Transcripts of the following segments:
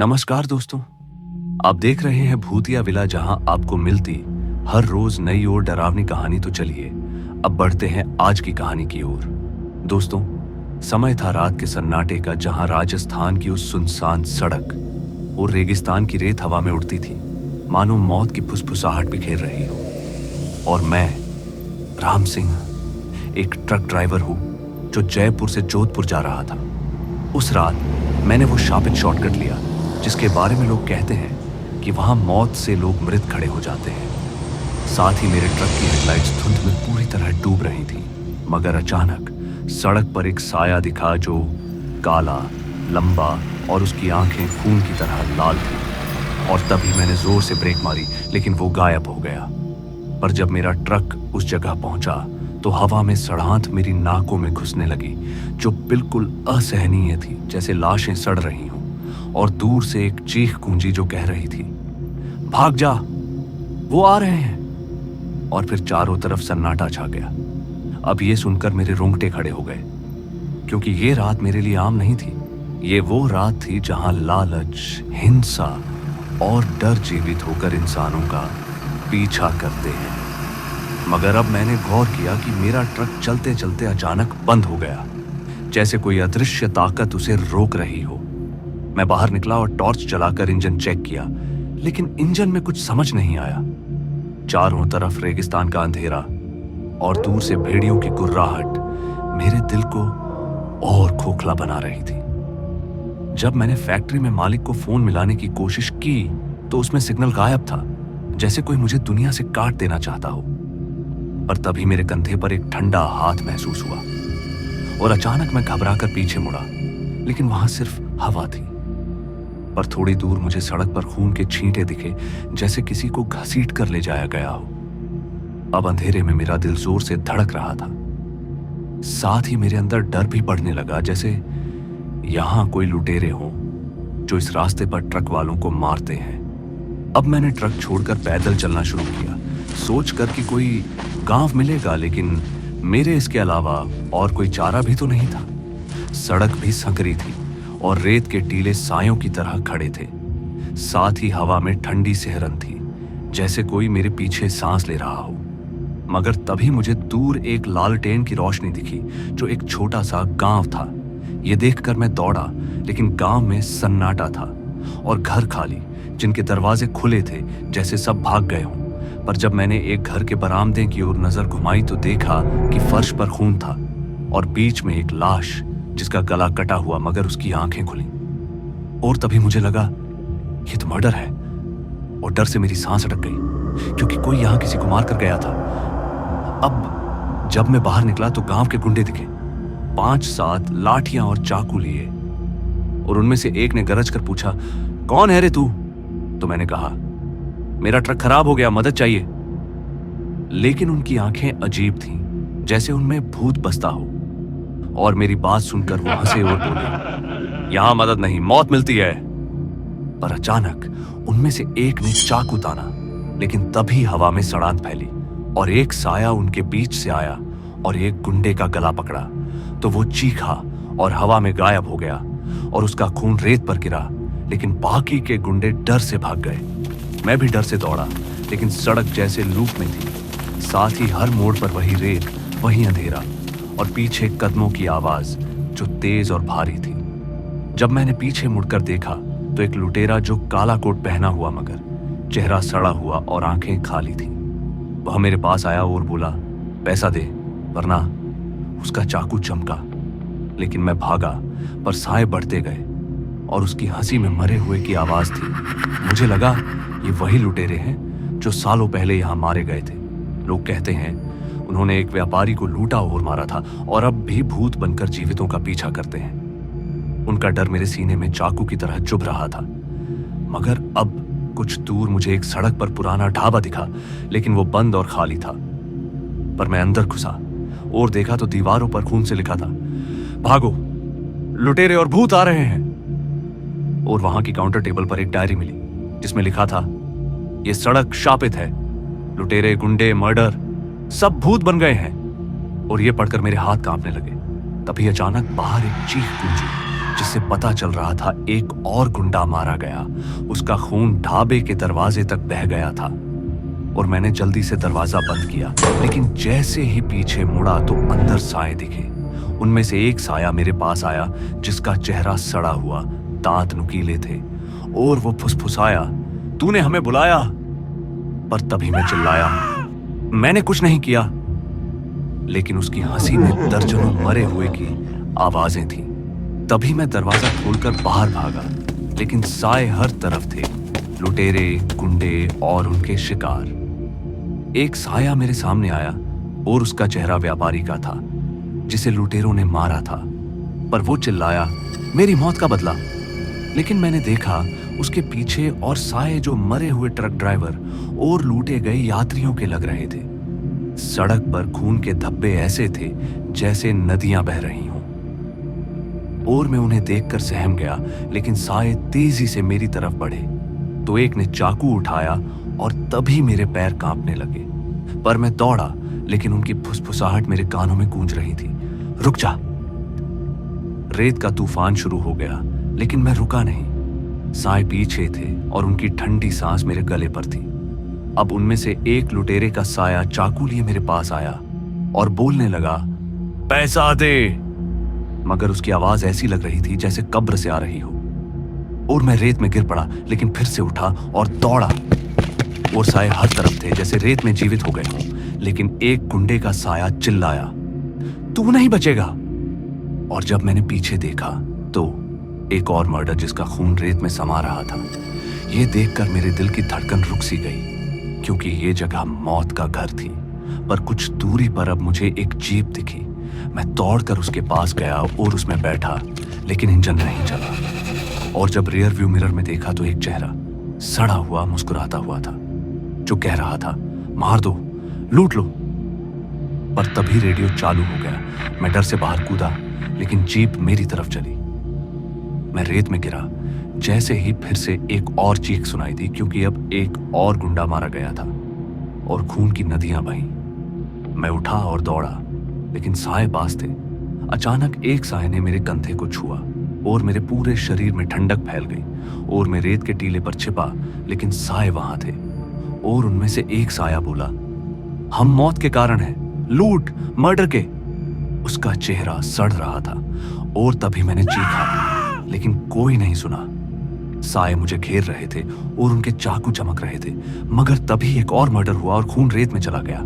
नमस्कार दोस्तों। आप देख रहे हैं भूतिया विला, जहां आपको मिलती हर रोज नई और डरावनी कहानी। तो चलिए अब बढ़ते हैं आज की कहानी की ओर। दोस्तों, समय था रात के सन्नाटे का, जहां राजस्थान की उस सुनसान सड़क और रेगिस्तान की रेत हवा में उड़ती थी, मानो मौत की फुसफुसाहट बिखेर रही हो। और मैं राम सिंह एक ट्रक ड्राइवर हूं जो जयपुर से जोधपुर जा रहा था। उस रात मैंने वो शापित शॉर्टकट लिया जिसके बारे में लोग कहते हैं कि वहां मौत से लोग मृत खड़े हो जाते हैं। साथ ही मेरे ट्रक की हेडलाइट्स धुंध में पूरी तरह डूब रही थी, मगर अचानक सड़क पर एक साया दिखा जो काला, लंबा और उसकी आंखें खून की तरह लाल थी। और तभी मैंने जोर से ब्रेक मारी, लेकिन वो गायब हो गया। पर जब मेरा ट्रक उस जगह पहुंचा तो हवा में सड़ांत मेरी नाकों में घुसने लगी, जो बिल्कुल असहनीय थी, जैसे लाशें सड़ रही हों। और दूर से एक चीख गूंजी जो कह रही थी, भाग जा, वो आ रहे हैं। और फिर चारों तरफ सन्नाटा छा गया। अब ये सुनकर मेरे रोंगटे खड़े हो गए, क्योंकि ये रात मेरे लिए आम नहीं थी। ये वो रात थी जहां लालच, हिंसा और डर जीवित होकर इंसानों का पीछा करते हैं। मगर अब मैंने गौर किया कि मेरा ट्रक चलते चलते अचानक बंद हो गया, जैसे कोई अदृश्य ताकत उसे रोक रही हो। मैं बाहर निकला और टॉर्च जलाकर इंजन चेक किया, लेकिन इंजन में कुछ समझ नहीं आया। चारों तरफ रेगिस्तान का अंधेरा और दूर से भेड़ियों की गुर्राहट मेरे दिल को और खोखला बना रही थी। जब मैंने फैक्ट्री में मालिक को फोन मिलाने की कोशिश की तो उसमें सिग्नल गायब था, जैसे कोई मुझे दुनिया से काट देना चाहता हो। पर तभी मेरे कंधे पर एक ठंडा हाथ महसूस हुआ और अचानक मैं घबराकर पीछे मुड़ा, लेकिन वहां सिर्फ हवा थी। पर थोड़ी दूर मुझे सड़क पर खून के छींटे दिखे, जैसे किसी को घसीट कर ले जाया गया हो। अब अंधेरे में मेरा दिल जोर से धड़क रहा था। साथ ही मेरे अंदर डर भी बढ़ने लगा, जैसे यहां कोई लुटेरे हों जो इस रास्ते पर ट्रक वालों को मारते हैं। अब मैंने ट्रक छोड़कर पैदल चलना शुरू किया, सोचकर कि कोई गांव मिलेगा, लेकिन मेरे इसके अलावा और कोई चारा भी तो नहीं था। सड़क भी संकरी थी और रेत के टीले सायों की तरह खड़े थे। साथ ही हवा में ठंडी सिहरन थी, जैसे कोई मेरे पीछे सांस ले रहा हो। मगर तभी मुझे दूर एक लालटेन की रोशनी दिखी, जो एक छोटा सा गांव था। यह देखकर मैं दौड़ा, लेकिन गांव में सन्नाटा था और घर खाली, जिनके दरवाजे खुले थे, जैसे सब भाग गए हों। पर जब मैंने एक घर के बरामदे की ओर नजर घुमाई तो देखा कि फर्श पर खून था और बीच में एक लाश जिसका गला कटा हुआ, मगर उसकी आंखें खुली। और तभी मुझे लगा ये तो मर्डर है, और डर से मेरी सांस अटक गई, क्योंकि कोई यहां किसी को मार कर गया था। अब जब मैं बाहर निकला तो गांव के गुंडे दिखे, 5-7 लाठियां और चाकू लिए, और उनमें से एक ने गरज कर पूछा, कौन है रे तू? तो मैंने कहा, मेरा ट्रक खराब हो गया, मदद चाहिए। लेकिन उनकी आंखें अजीब थीं, जैसे उनमें भूत बसता हो। और मेरी बात सुनकर वो हंसे और बोले, यहां मदद नहीं, मौत मिलती है। पर अचानक उनमें से एक ने चाकू ताना, लेकिन तभी हवा में सड़ांत फैली और एक साया उनके बीच से आया और एक गुंडे का गला पकड़ा। तो वो चीखा और हवा में गायब हो गया और उसका खून रेत पर गिरा, लेकिन बाकी के गुंडे डर से भाग गए। मैं भी डर से दौड़ा, लेकिन सड़क जैसे लूप में थी। साथ ही हर मोड़ पर वही रेत, वही अंधेरा और पीछे कदमों की आवाज जो तेज और भारी थी। जब मैंने पीछे मुड़कर देखा तो एक लुटेरा जो काला कोट पहना हुआ, मगर चेहरा सड़ा हुआ और आंखें खाली थी, वह मेरे पास आया और बोला, पैसा दे वरना। उसका चाकू चमका, लेकिन मैं भागा, पर साए बढ़ते गए और उसकी हंसी में मरे हुए की आवाज थी। मुझे लगा ये वही लुटेरे हैं जो सालों पहले यहां मारे गए थे। लोग कहते हैं उन्होंने एक व्यापारी को लूटा और मारा था, और अब भी भूत बनकर जीवितों का पीछा करते हैं। उनका डर मेरे सीने में चाकू की तरह चुभ रहा था। मगर अब कुछ दूर मुझे एक सड़क पर पुराना ढाबा दिखा, लेकिन वो बंद और खाली था। पर मैं अंदर घुसा और देखा तो दीवारों पर खून से लिखा था, भागो, लुटेरे और भूत आ रहे हैं। और वहां की काउंटर टेबल पर एक डायरी मिली, जिसमें लिखा था, यह सड़क शापित है, लुटेरे, गुंडे, मर्डर सब भूत बन गए हैं। और ये पढ़कर मेरे हाथ कांपने लगे। तभी अचानक बाहर एक चीख गूंजी जिससे पता चल रहा था एक और गुंडा मारा गया। उसका खून ढाबे के दरवाजे तक बह गया था और मैंने जल्दी से दरवाजा बंद किया। लेकिन जैसे ही पीछे मुड़ा तो अंदर साए दिखे। उनमें से एक साया मेरे पास आया जिसका चेहरा सड़ा हुआ, दांत नुकीले थे और वो फुसफुसाया, तूने हमें बुलाया? पर तभी मैं चिल्लाया, मैंने कुछ नहीं किया। लेकिन उसकी हंसी में दर्जनों मरे हुए की आवाजें थीं। तभी मैं दरवाजा खोलकर बाहर भागा, लेकिन साए हर तरफ थे, लुटेरे, गुंडे और उनके शिकार। एक साया मेरे सामने आया और उसका चेहरा व्यापारी का था जिसे लुटेरों ने मारा था। पर वो चिल्लाया, मेरी मौत का बदला। लेकिन मैंने देखा उसके पीछे और साए जो मरे हुए ट्रक ड्राइवर और लूटे गए यात्रियों के लग रहे थे। सड़क पर खून के धब्बे ऐसे थे जैसे नदियां बह रही हों और मैं उन्हें देखकर सहम गया। लेकिन साए तेजी से मेरी तरफ बढ़े तो एक ने चाकू उठाया और तभी मेरे पैर कांपने लगे। पर मैं दौड़ा, लेकिन उनकी फुसफुसाहट मेरे कानों में गूंज रही थी, रुक जा। रेत का तूफान शुरू हो गया, लेकिन मैं रुका नहीं। साए पीछे थे और उनकी ठंडी सांस मेरे गले पर थी। अब उनमें से एक लुटेरे का साया चाकू लिए मेरे पास आया और बोलने लगा, पैसा दे। मगर उसकी आवाज ऐसी लग रही थी जैसे कब्र से आ रही हो। और मैं रेत में गिर पड़ा, लेकिन फिर से उठा और दौड़ा। और साए हर तरफ थे जैसे रेत में जीवित हो गए हों। लेकिन एक गुंडे का साया चिल्लाया, तू नहीं बचेगा। और जब मैंने पीछे देखा तो एक और मर्डर जिसका खून रेत में समा रहा था। यह देखकर मेरे दिल की धड़कन रुक सी गई, क्योंकि ये जगह मौत का घर थी। पर कुछ दूरी पर अब मुझे एक जीप दिखी। मैं दौड़कर उसके पास गया और उसमें बैठा, लेकिन इंजन नहीं चला। और जब रियर व्यू मिरर में देखा तो एक चेहरा सड़ा हुआ मुस्कुराता हुआ था जो कह रहा था, मार दो, लूट लो। पर तभी रेडियो चालू हो गया। मैं डर से बाहर कूदा, लेकिन जीप मेरी तरफ चली। मैं रेत में गिरा। जैसे ही फिर से एक और चीख सुनाई दी, क्योंकि अब एक और गुंडा मारा गया था और खून की नदियां बहीं। मैं उठा और दौड़ा, लेकिन साए पास थे। अचानक एक साए ने मेरे कंधे को छुआ और मेरे पूरे शरीर में ठंडक फैल गई और मैं रेत के टीले पर छिपा, लेकिन साए वहां थे। और उनमें से एक साया बोला, हम मौत के कारण हैं, लूट, मर्डर के। उसका चेहरा सड़ रहा था और तभी मैंने चीखा, लेकिन कोई नहीं सुना। साए मुझे घेर रहे थे और उनके चाकू चमक रहे थे। मगर तभी एक और मर्डर हुआ और खून रेत में चला गया।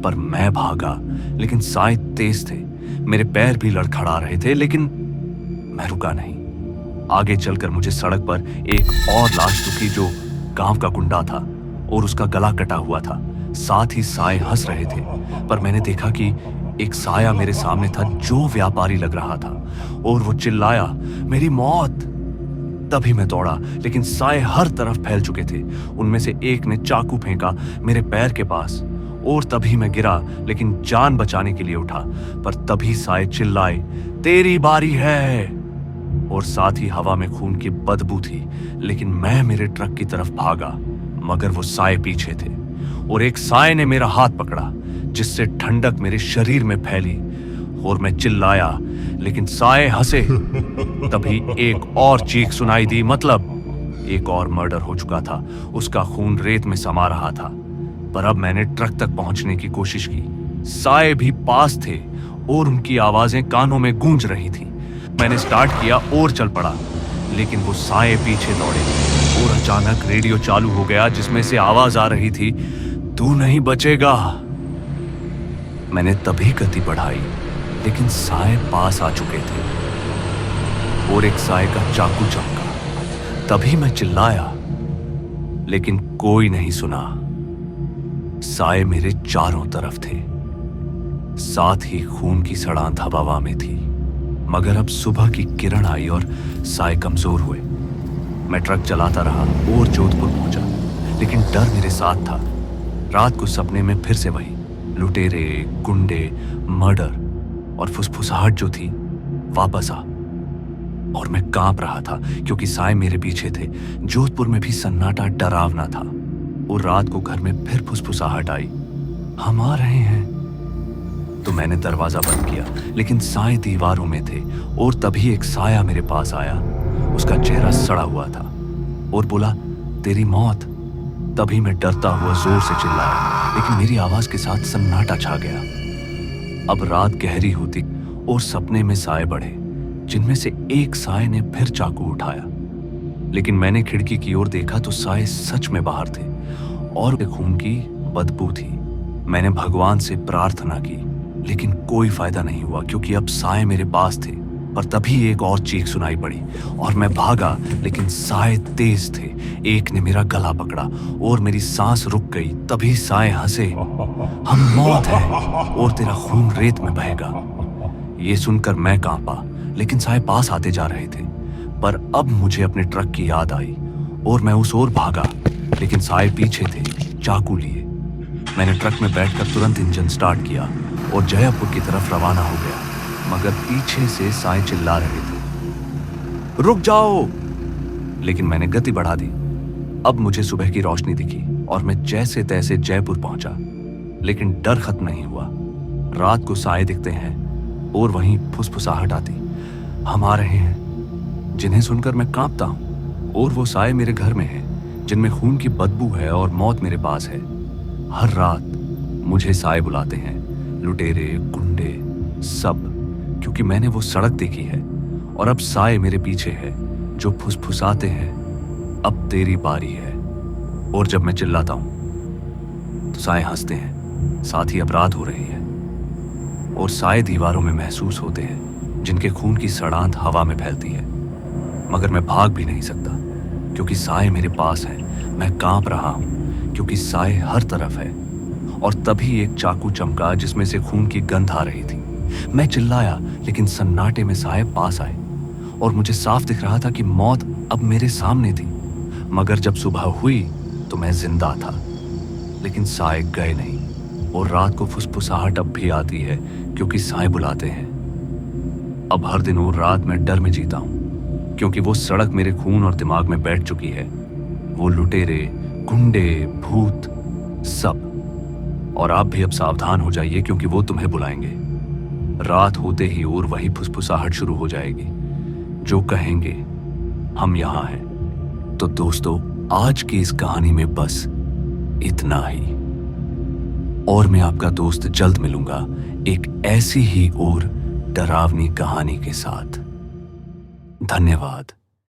पर मैं भागा, लेकिन साए तेज थे। मेरे पैर भी लड़खड़ा रहे थे, लेकिन मैं रुका नहीं। आगे चलकर मुझे सड़क पर एक और लाश दिखी जो गांव का गुंडा था और उसका गला कटा हुआ था। साथ ही साए हंस रहे थे। पर मैंने देखा कि एक साया मेरे सामने था जो व्यापारी लग रहा था और वो चिल्लाया, मेरी मौत। तभी मैं दौड़ा, लेकिन साए हर तरफ फैल चुके थे। उनमें से एक ने चाकू फेंका मेरे पैर के पास और तभी मैं गिरा, लेकिन जान बचाने के लिए उठा। पर तभी साए चिल्लाए, तेरी बारी है। और साथ ही हवा में खून की बदबू थी। लेकिन मैं मेरे ट्रक की तरफ भागा, मगर वो साए पीछे थे और एक साए ने मेरा हाथ पकड़ा, जिससे ठंडक मेरे शरीर में फैली और मैं चिल्लाया, लेकिन साए हंसे। तभी एक और चीख सुनाई दी, मतलब एक और मर्डर हो चुका था। उसका खून रेत में समा रहा था। पर अब मैंने ट्रक तक पहुंचने की कोशिश की। साए भी पास थे और उनकी आवाजें कानों में गूंज रही थी। मैंने स्टार्ट किया और चल पड़ा, लेकिन वो साए पीछे दौड़े और अचानक रेडियो चालू हो गया, जिसमें से आवाज आ रही थी, तू नहीं बचेगा। मैंने तभी गति बढ़ाई, लेकिन साए पास आ चुके थे और एक साए का चाकू चमका। तभी मैं चिल्लाया, लेकिन कोई नहीं सुना। साए मेरे चारों तरफ थे, साथ ही खून की सड़ांत हवा में थी। मगर अब सुबह की किरण आई और साए कमजोर हुए। मैं ट्रक चलाता रहा और जोधपुर पहुंचा, लेकिन डर मेरे साथ था। रात को सपने में फिर से वही लुटेरे, गुंडे, मर्डर और फुसफुसाहट जो थी वापस आ। और मैं कांप रहा था, क्योंकि साए मेरे पीछे थे। जोधपुर में भी सन्नाटा डरावना था और रात को घर में फिर फुसफुसाहट आई, हम आ रहे हैं। तो मैंने दरवाजा बंद किया, लेकिन साए दीवारों में थे और तभी एक साया मेरे पास आया। उसका चेहरा सड़ा हुआ था और बोला, तेरी मौत। तभी मैं डरता हुआ जोर से चिल्लाया, लेकिन मेरी आवाज के साथ सन्नाटा छा गया। अब रात गहरी होती और सपने में साए बढ़े, जिनमें से एक साए ने फिर चाकू उठाया। लेकिन मैंने खिड़की की ओर देखा तो साए सच में बाहर थे और खून की बदबू थी। मैंने भगवान से प्रार्थना की, लेकिन कोई फायदा नहीं हुआ, क्योंकि अब साए मेरे पास थे। पर तभी एक और चीख सुनाई पड़ी और मैं भागा, लेकिन साए तेज थे। एक ने मेरा गला पकड़ा और मेरी सांस रुक गई। तभी साए हंसे, हम मौत है और तेरा खून रेत में बहेगा। ये सुनकर मैं कांपा, लेकिन साए पास आते जा रहे थे। पर अब मुझे अपने ट्रक की याद आई और मैं उस ओर भागा, लेकिन साए पीछे थे, चाकू लिए। मैंने ट्रक में बैठकर तुरंत इंजन स्टार्ट किया और जयपुर की तरफ रवाना हो गया, मगर पीछे से साए चिल्ला रहे थे, रुक जाओ। लेकिन मैंने गति बढ़ा दी। अब मुझे सुबह की रोशनी दिखी और मैं जैसे तैसे जयपुर पहुंचा, लेकिन डर खत्म नहीं हुआ। रात को साए दिखते हैं और वहीं फुसफुसाहट आती, हम आ रहे हैं, जिन्हें सुनकर मैं कांपता हूं। और वो साए मेरे घर में हैं, जिनमें खून की बदबू है और मौत मेरे पास है। हर रात मुझे साए बुलाते हैं, लुटेरे, गुंडे, सब, क्योंकि मैंने वो सड़क देखी है। और अब साए मेरे पीछे है, जो फुसफुसाते हैं, अब तेरी बारी है। और जब मैं चिल्लाता हूं तो साए हंसते हैं, साथ ही अब रात हो रही है और साए दीवारों में महसूस होते हैं, जिनके खून की सड़ांध हवा में फैलती है। मगर मैं भाग भी नहीं सकता, क्योंकि साए मेरे पास है। मैं कांप रहा हूं, क्योंकि साए हर तरफ है। और तभी एक चाकू चमका, जिसमें से खून की गंध आ रही थी। मैं चिल्लाया, लेकिन सन्नाटे में साए पास आए और मुझे साफ दिख रहा था कि मौत अब मेरे सामने थी। मगर जब सुबह हुई तो मैं जिंदा था, लेकिन साए गए नहीं। और रात को फुसफुसाहट अब भी आती है, क्योंकि साए बुलाते हैं। अब हर दिन और रात मैं डर में जीता हूं, क्योंकि वो सड़क मेरे खून और दिमाग में बैठ चुकी है। वो लुटेरे, गुंडे, भूत, सब। और आप भी अब सावधान हो जाइए, क्योंकि वो तुम्हें बुलाएंगे। रात होते ही और वही फुसफुसाहट शुरू हो जाएगी, जो कहेंगे, हम यहां हैं। तो दोस्तों, आज की इस कहानी में बस इतना ही। और मैं आपका दोस्त जल्द मिलूंगा एक ऐसी ही और डरावनी कहानी के साथ। धन्यवाद।